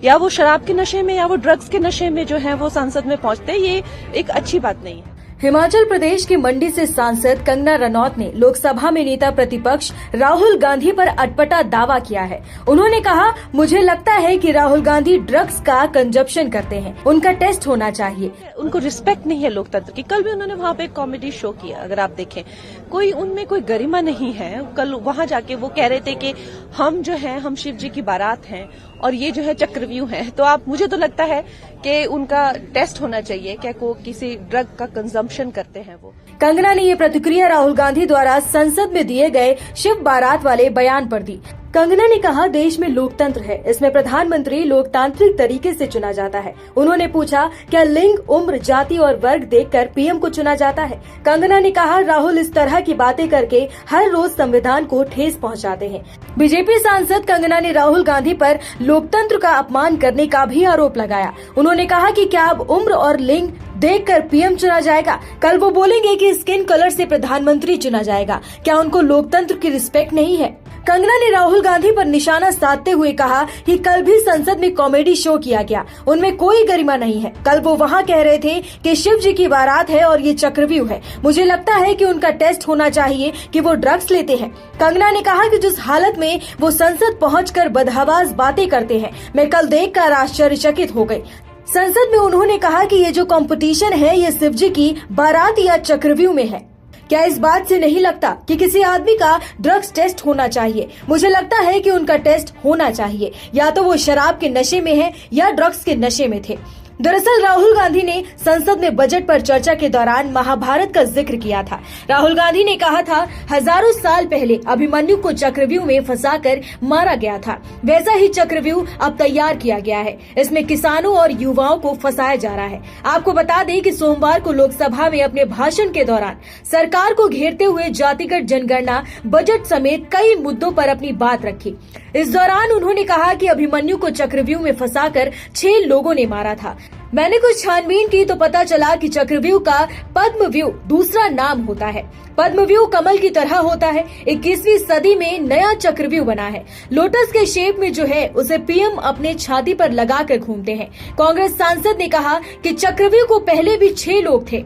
या वो शराब के नशे में या वो ड्रग्स के नशे में जो है वो संसद में पहुंचते हैं, ये एक अच्छी बात नहीं है। हिमाचल प्रदेश की मंडी से सांसद कंगना रनौत ने लोकसभा में नेता प्रतिपक्ष राहुल गांधी पर अटपटा दावा किया है। उन्होंने कहा, मुझे लगता है कि राहुल गांधी ड्रग्स का कंजप्शन करते हैं, उनका टेस्ट होना चाहिए। उनको रिस्पेक्ट नहीं है लोकतंत्र की। कल भी उन्होंने वहाँ पे एक कॉमेडी शो किया, अगर आप देखें, कोई उनमें कोई गरिमा नहीं है। कल वहाँ जाके वो कह रहे थे कि हम जो है हम शिव जी की बारात हैं और ये जो है चक्रव्यूह है। तो आप, मुझे तो लगता है कि उनका टेस्ट होना चाहिए, क्या को किसी ड्रग का कंजम्पशन करते हैं वो। कंगना ने ये प्रतिक्रिया राहुल गांधी द्वारा संसद में दिए गए शिव बारात वाले बयान पर दी। कंगना ने कहा, देश में लोकतंत्र है, इसमें प्रधानमंत्री लोकतांत्रिक तरीके से चुना जाता है। उन्होंने पूछा, क्या लिंग, उम्र, जाति और वर्ग देखकर पीएम को चुना जाता है? कंगना ने कहा, राहुल इस तरह की बातें करके हर रोज संविधान को ठेस पहुंचाते हैं। बीजेपी सांसद कंगना ने राहुल गांधी पर लोकतंत्र का अपमान करने का भी आरोप लगाया। उन्होंने कहा कि क्या अब उम्र और लिंग देखकर पीएम चुना जाएगा? कल वो बोलेंगे कि स्किन कलर से प्रधानमंत्री चुना जाएगा। क्या उनको लोकतंत्र की रिस्पेक्ट नहीं है? कंगना ने राहुल गांधी पर निशाना साधते हुए कहा कि कल भी संसद में कॉमेडी शो किया गया, उनमें कोई गरिमा नहीं है। कल वो वहां कह रहे थे कि शिव जी की बारात है और ये चक्रव्यूह है। मुझे लगता है कि उनका टेस्ट होना चाहिए कि वो ड्रग्स लेते हैं। कंगना ने कहा कि जिस हालत में वो संसद पहुंचकर बदहवास बातें करते हैं, मैं कल देखकर आश्चर्यचकित हो गई। संसद में उन्होंने कहा कि ये जो कंपटीशन है ये शिव जी की बारात या चक्रव्यूह में है। क्या इस बात से नहीं लगता कि किसी आदमी का ड्रग्स टेस्ट होना चाहिए? मुझे लगता है कि उनका टेस्ट होना चाहिए, या तो वो शराब के नशे में है या ड्रग्स के नशे में थे। दरअसल राहुल गांधी ने संसद में बजट पर चर्चा के दौरान महाभारत का जिक्र किया था। राहुल गांधी ने कहा था, हजारों साल पहले अभिमन्यु को चक्रव्यूह में फंसाकर मारा गया था, वैसा ही चक्रव्यूह अब तैयार किया गया है। इसमें किसानों और युवाओं को फंसाया जा रहा है। आपको बता दें कि सोमवार को लोकसभा में अपने भाषण के दौरान सरकार को घेरते हुए जातिगत जनगणना, बजट समेत कई मुद्दों पर अपनी बात रखी। इस दौरान उन्होंने कहा कि अभिमन्यु को चक्रव्यूह में फंसाकर 6 लोगों ने मारा था। मैंने कुछ छानबीन की तो पता चला कि चक्रव्यूह का पद्मव्यूह दूसरा नाम होता है। पद्मव्यूह कमल की तरह होता है। 21वीं सदी में नया चक्रव्यूह बना है। लोटस के शेप में जो है उसे पीएम अपने छाती पर लगाकर घूमते हैं। कांग्रेस सांसद ने कहा कि चक्रव्यूह को पहले भी 6 लोग थे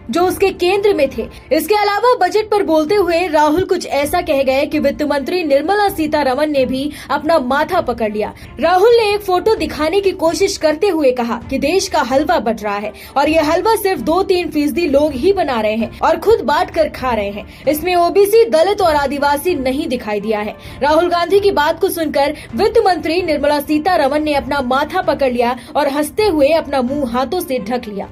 जो उसके केंद्र में थे। इसके अलावा बजट पर बोलते हुए राहुल कुछ ऐसा कह गए कि वित्त मंत्री निर्मला सीतारमण ने भी अपना माथा पकड़ लिया। राहुल ने एक फोटो दिखाने की कोशिश करते हुए कहा कि देश का हलवा बट रहा है और ये हलवा सिर्फ 2-3% लोग ही बना रहे हैं और खुद बांट कर खा रहे हैं। इसमें ओबीसी, दलित और आदिवासी नहीं दिखाई दिया है। राहुल गांधी की बात को सुनकर वित्त मंत्री निर्मला सीतारमण ने अपना माथा पकड़ लिया और हंसते हुए अपना मुंह हाथों से ढक लिया।